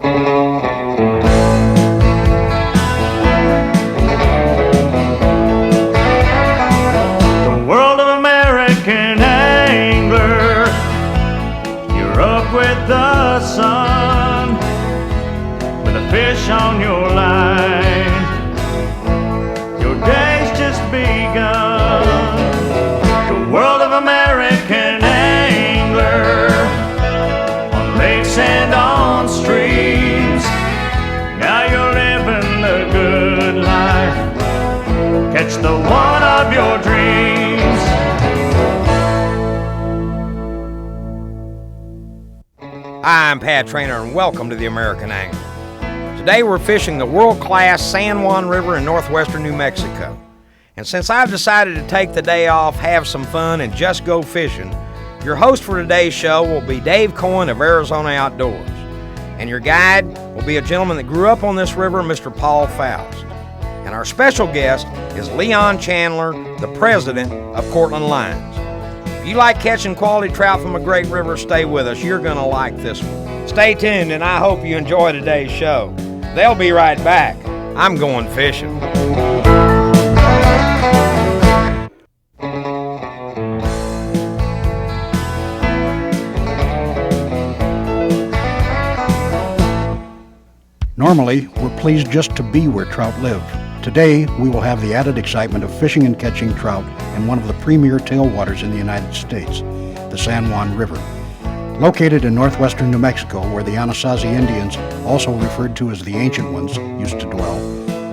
The world of American angler, you're up with the sun, with a fish on your line, your day's just begun. The world of American angler, on lakes and on streams, now you're living the good life, catch the one of your dreams. Hi, I'm Pat Traynor, and welcome to the American Angler. Today we're fishing the world-class San Juan River in northwestern New Mexico. And since I've decided to take the day off, have some fun, and just go fishing, your host for today's show will be Dave Cohen of Arizona Outdoors. And your guide will be a gentleman that grew up on this river, Mr. Paul Faust. And our special guest is Leon Chandler, the president of Cortland Lines. If you like catching quality trout from a great river, stay with us. You're going to like this one. Stay tuned, and I hope you enjoy today's show. They'll be right back. I'm going fishing. Normally, we're pleased just to be where trout live. Today, we will have the added excitement of fishing and catching trout in one of the premier tailwaters in the United States, the San Juan River. Located in northwestern New Mexico, where the Anasazi Indians, also referred to as the Ancient Ones, used to dwell,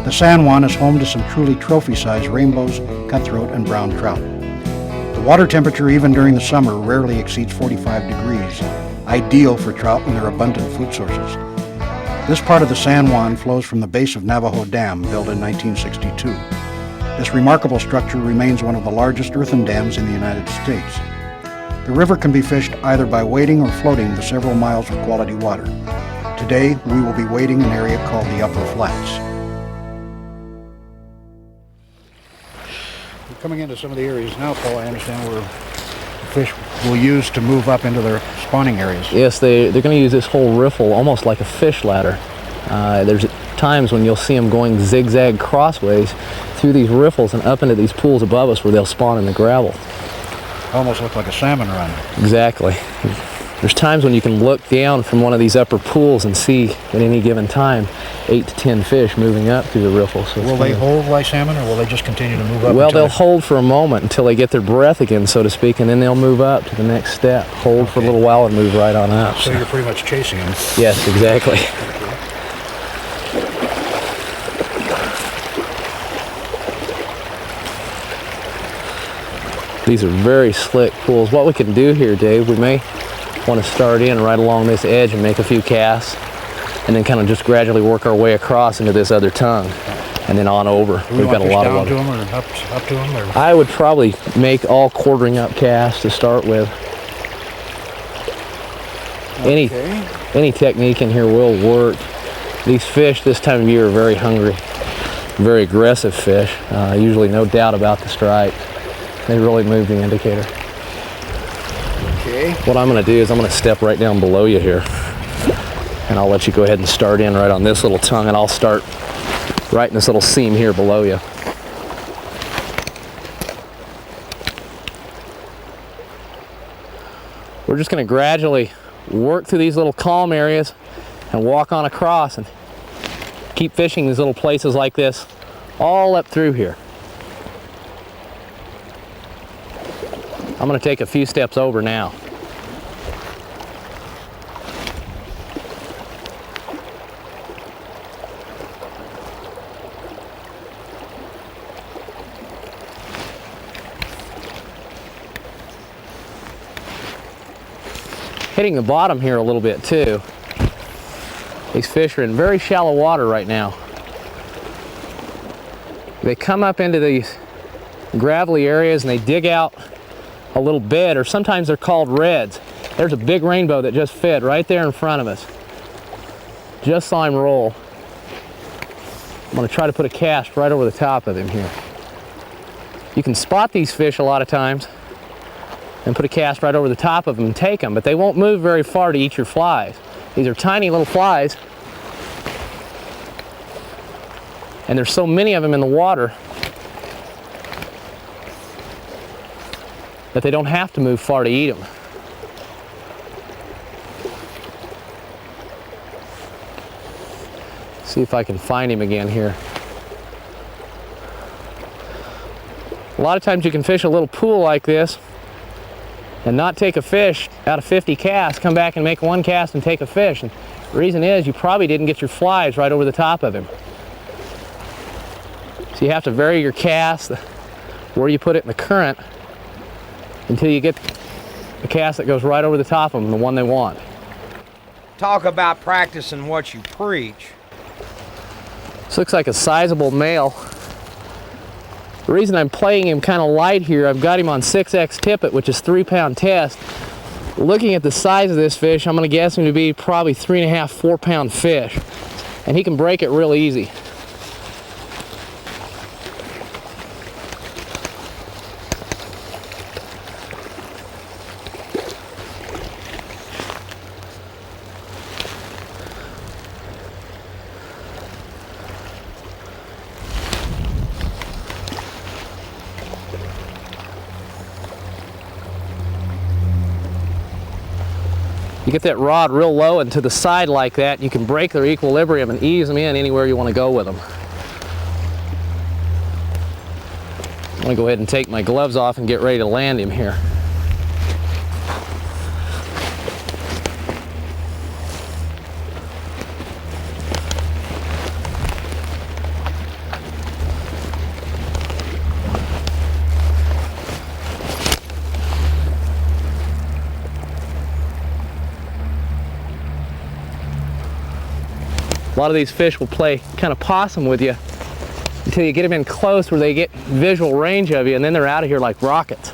the San Juan is home to some truly trophy-sized rainbows, cutthroat, and brown trout. The water temperature, even during the summer, rarely exceeds 45 degrees, ideal for trout and their abundant food sources. This part of the San Juan flows from the base of Navajo Dam, built in 1962. This remarkable structure remains one of the largest earthen dams in the United States. The river can be fished either by wading or floating the several miles of quality water. Today, we will be wading an area called the Upper Flats. We're coming into some of the areas now, Paul, I understand, where the fish will use to move up into their spawning areas. Yes, they're going to use this whole riffle almost like a fish ladder. There's times when you'll see them going zigzag crossways through these riffles and up into these pools above us where they'll spawn in the gravel. Almost look like a salmon run. Exactly. There's times when you can look down from one of these upper pools and see at any given time 8 to 10 fish moving up through the riffle. So will they hold like salmon, or will they just continue to move up? Well, they'll hold for a moment until they get their breath again, so to speak, and then they'll move up to the next step. Hold for a little while and move right on up. So you're pretty much chasing them. Yes, exactly. These are very slick pools. What we can do here, Dave, we may want to start in right along this edge and make a few casts, and then kind of just gradually work our way across into this other tongue, and then on over. We've got a lot of water. Down to them or up to them? Or? I would probably make all quartering up casts to start with. Okay. Any technique in here will work. These fish this time of year are very hungry, very aggressive fish. Usually no doubt about the stripe. They really move the indicator. Okay. What I'm going to do is I'm going to step right down below you here, and I'll let you go ahead and start in right on this little tongue, and I'll start right in this little seam here below you. We're just going to gradually work through these little calm areas and walk on across and keep fishing these little places like this all up through here. I'm going to take a few steps over now. Hitting the bottom here a little bit too. These fish are in very shallow water right now. They come up into these gravelly areas and they dig out a little bed, or sometimes they're called reds. There's a big rainbow that just fed right there in front of us. Just saw him roll. I'm going to try to put a cast right over the top of him here. You can spot these fish a lot of times and put a cast right over the top of them and take them, but they won't move very far to eat your flies. These are tiny little flies, and there's so many of them in the water that they don't have to move far to eat them. See if I can find him again here. A lot of times you can fish a little pool like this and not take a fish out of 50 casts, come back and make one cast and take a fish. And the reason is you probably didn't get your flies right over the top of him. So you have to vary your cast, where you put it in the current, until you get the cast that goes right over the top of them, the one they want. Talk about practicing what you preach. This looks like a sizable male. The reason I'm playing him kind of light here, I've got him on 6X tippet, which is 3-pound test. Looking at the size of this fish, I'm going to guess him to be probably 3.5, 4-pound fish. And he can break it real easy. You get that rod real low and to the side like that, you can break their equilibrium and ease them in anywhere you want to go with them. I'm going to go ahead and take my gloves off and get ready to land him here. A lot of these fish will play kind of possum with you until you get them in close where they get visual range of you, and then they're out of here like rockets.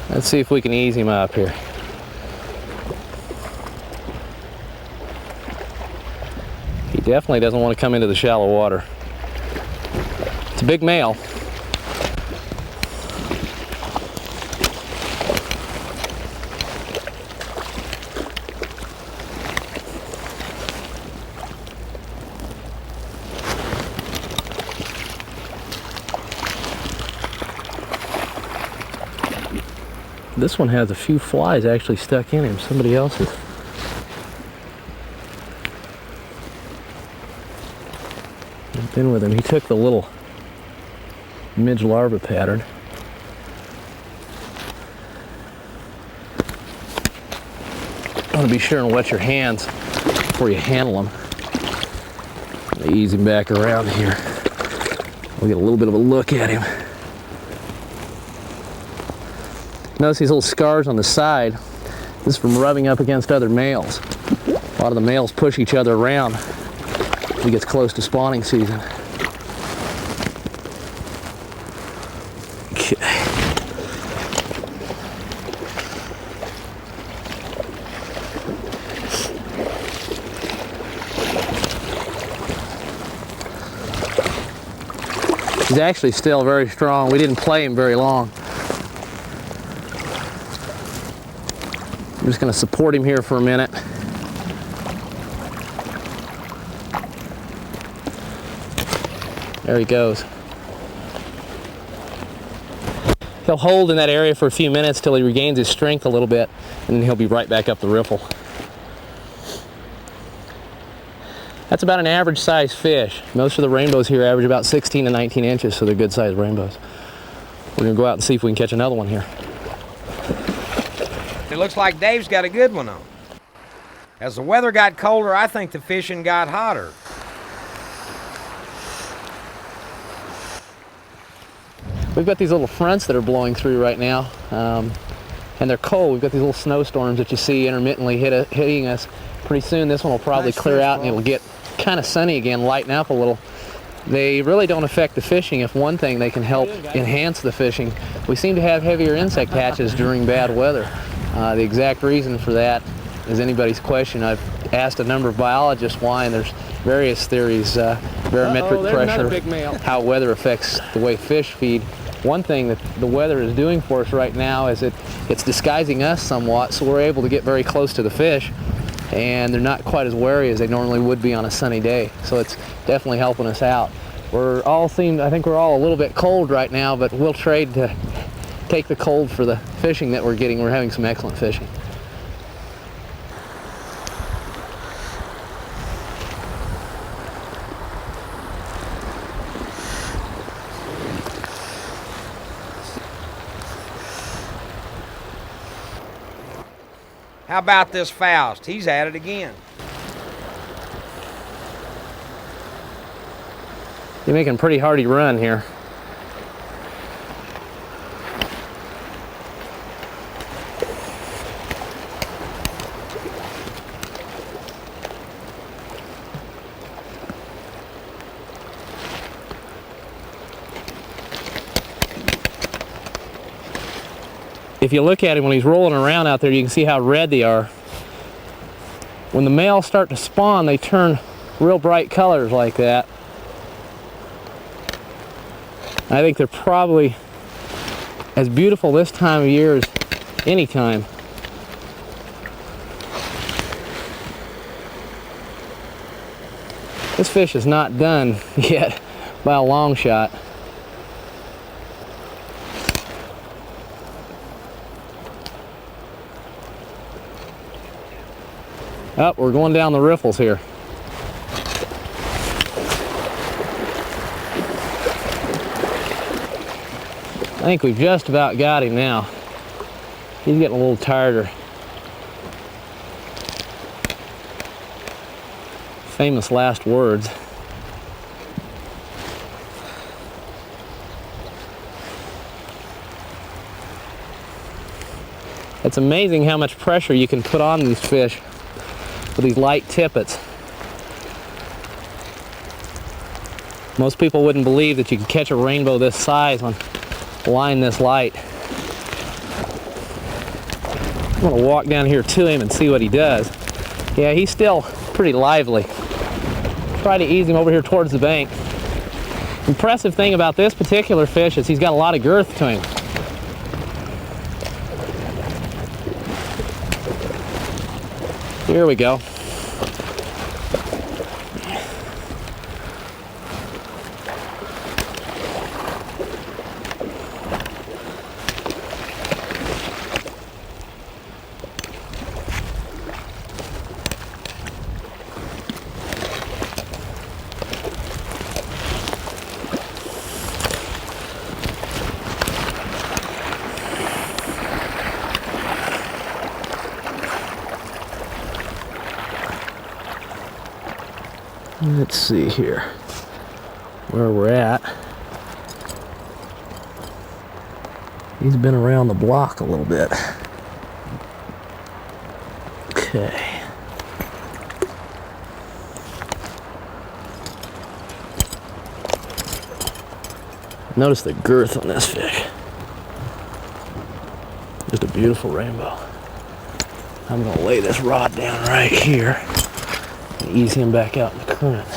Let's see if we can ease him up here. He definitely doesn't want to come into the shallow water. It's a big male. This one has a few flies actually stuck in him, somebody else's. In with him. He took the little midge larva pattern. You want to be sure and wet your hands before you handle them. Ease him back around here. We'll get a little bit of a look at him. Notice these little scars on the side. This is from rubbing up against other males. A lot of the males push each other around as it gets close to spawning season. Okay. He's actually still very strong. We didn't play him very long. I'm just going to support him here for a minute. There he goes. He'll hold in that area for a few minutes till he regains his strength a little bit, and then he'll be right back up the riffle. That's about an average size fish. Most of the rainbows here average about 16 to 19 inches, so they're good sized rainbows. We're going to go out and see if we can catch another one here. It looks like Dave's got a good one on. As the weather got colder, I think the fishing got hotter. We've got these little fronts that are blowing through right now, and they're cold. We've got these little snowstorms that you see intermittently hitting us. Pretty soon this one will probably clear out and it'll get kind of sunny again, lighten up a little. They really don't affect the fishing. If one thing, they can help enhance the fishing. We seem to have heavier insect hatches during bad weather. The exact reason for that is anybody's question. I've asked a number of biologists why, and there's various theories. Barometric pressure, how weather affects the way fish feed. One thing that the weather is doing for us right now is it's disguising us somewhat, so we're able to get very close to the fish, and they're not quite as wary as they normally would be on a sunny day. So it's definitely helping us out. I think we're all a little bit cold right now, but we'll trade to take the cold for the fishing that we're getting. We're having some excellent fishing. How about this Faust? He's at it again. You're making a pretty hardy run here. If you look at him when he's rolling around out there, you can see how red they are. When the males start to spawn, they turn real bright colors like that. I think they're probably as beautiful this time of year as any time. This fish is not done yet by a long shot. Oh, we're going down the riffles here. I think we've just about got him now. He's getting a little tireder. Famous last words. It's amazing how much pressure you can put on these fish with these light tippets. Most people wouldn't believe that you could catch a rainbow this size on a line this light. I'm gonna walk down here to him and see what he does. Yeah, he's still pretty lively. Try to ease him over here towards the bank. Impressive thing about this particular fish is he's got a lot of girth to him. Here we go. Let's see here where we're at. He's been around the block a little bit. Okay. Notice the girth on this fish. Just a beautiful rainbow. I'm gonna lay this rod down right here and ease him back out in the current.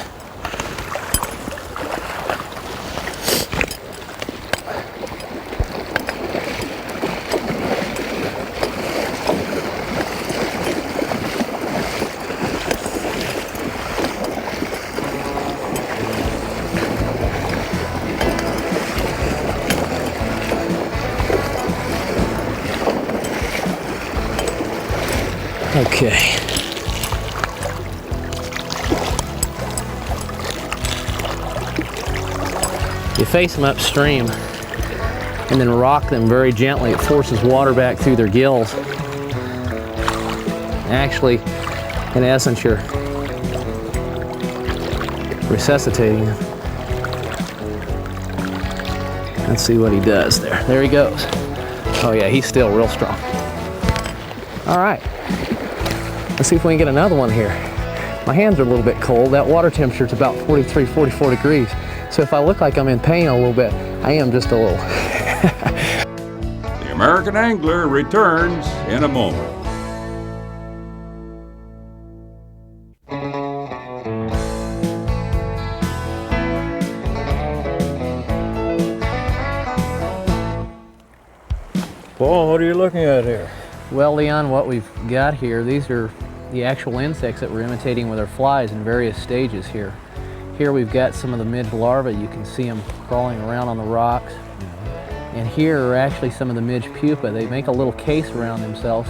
Okay. You face them upstream and then rock them very gently. It forces water back through their gills. Actually, in essence, you're resuscitating them. Let's see what he does there. There he goes. Oh yeah, he's still real strong. All right. Let's see if we can get another one here. My hands are a little bit cold. That water temperature is about 43, 44 degrees. So if I look like I'm in pain a little bit, I am just a little. The American Angler returns in a moment. Paul, what are you looking at here? Well, Leon, what we've got here, these are the actual insects that we're imitating with our flies in various stages here. Here we've got some of the midge larvae. You can see them crawling around on the rocks. And here are actually some of the midge pupa. They make a little case around themselves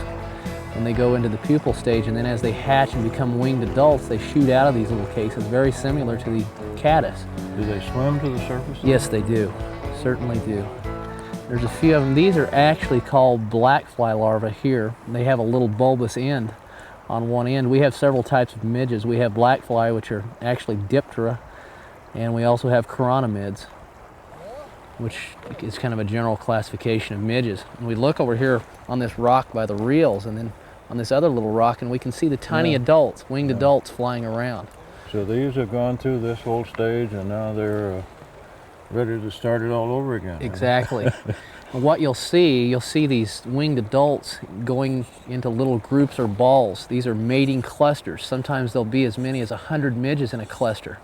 when they go into the pupal stage, and then as they hatch and become winged adults, they shoot out of these little cases, very similar to the caddis. Do they swim to the surface? Yes, they do. Certainly do. There's a few of them. These are actually called black fly larvae here. They have a little bulbous end on one end. We have several types of midges. We have black fly, which are actually diptera, and we also have chironomids, which is kind of a general classification of midges. And we look over here on this rock by the reels, and then on this other little rock, and we can see the tiny adults, winged adults flying around. So these have gone through this whole stage, and now they're ready to start it all over again. Exactly. And what you'll see these winged adults going into little groups or balls. These are mating clusters. Sometimes there'll be as many as 100 midges in a cluster.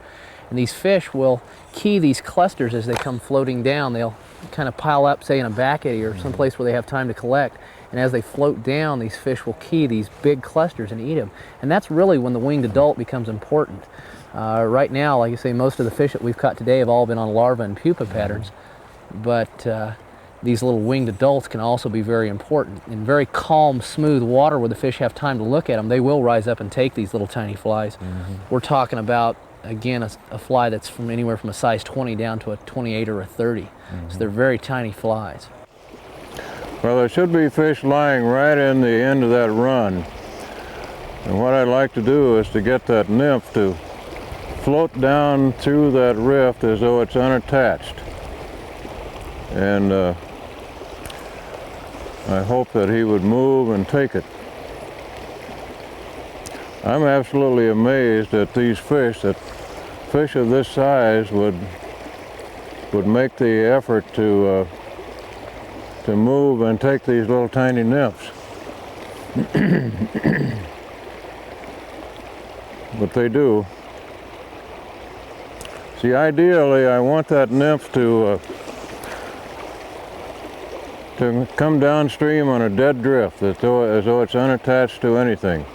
And these fish will key these clusters as they come floating down. They'll kind of pile up, say, in a back eddy or someplace where they have time to collect. And as they float down, these fish will key these big clusters and eat them. And that's really when the winged adult becomes important. Right now, like I say, most of the fish that we've caught today have all been on larva and pupa patterns. But these little winged adults can also be very important. In very calm, smooth water where the fish have time to look at them, they will rise up and take these little tiny flies. We're talking about, again, a fly that's from anywhere from a size 20 down to a 28 or a 30. So they're very tiny flies. Well, there should be fish lying right in the end of that run. And what I'd like to do is to get that nymph to float down through that rift as though it's unattached. And I hope that he would move and take it. I'm absolutely amazed at these fish, that fish of this size would make the effort to move and take these little tiny nymphs. But they do. See, ideally, I want that nymph to come downstream on a dead drift, as though it's unattached to anything.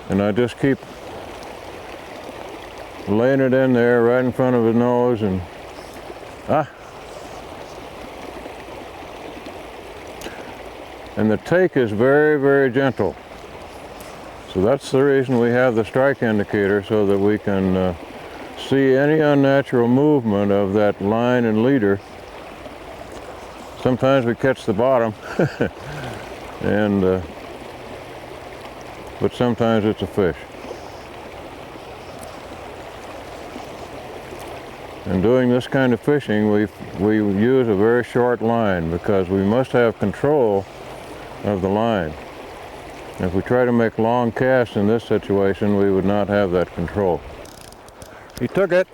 And I just keep laying it in there right in front of his nose, and and the take is very, very gentle. So that's the reason we have the strike indicator, so that we can see any unnatural movement of that line and leader. Sometimes we catch the bottom, and but sometimes it's a fish. And doing this kind of fishing, we use a very short line, because we must have control of the line. If we try to make long casts in this situation, we would not have that control. He took it.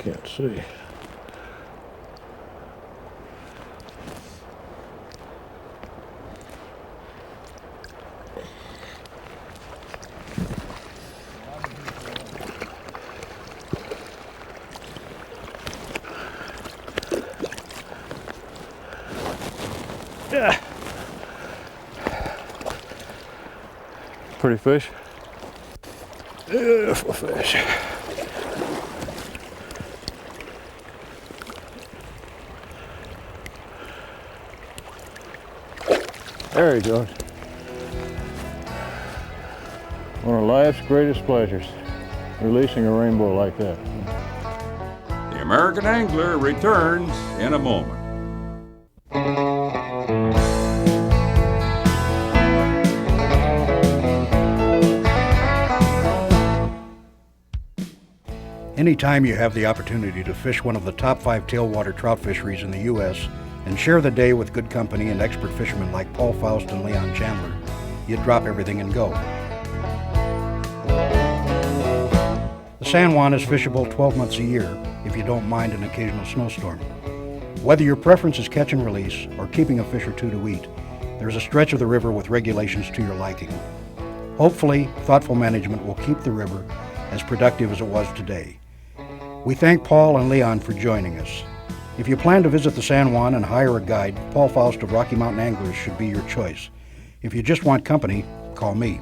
Can't see. Pretty fish? Beautiful fish. There he goes. One of life's greatest pleasures, releasing a rainbow like that. The American Angler returns in a moment. Anytime you have the opportunity to fish one of the top 5 tailwater trout fisheries in the U.S. and share the day with good company and expert fishermen like Paul Faust and Leon Chandler, you'd drop everything and go. The San Juan is fishable 12 months a year if you don't mind an occasional snowstorm. Whether your preference is catch and release or keeping a fish or two to eat, there's a stretch of the river with regulations to your liking. Hopefully, thoughtful management will keep the river as productive as it was today. We thank Paul and Leon for joining us. If you plan to visit the San Juan and hire a guide, Paul Faust of Rocky Mountain Anglers should be your choice. If you just want company, call me.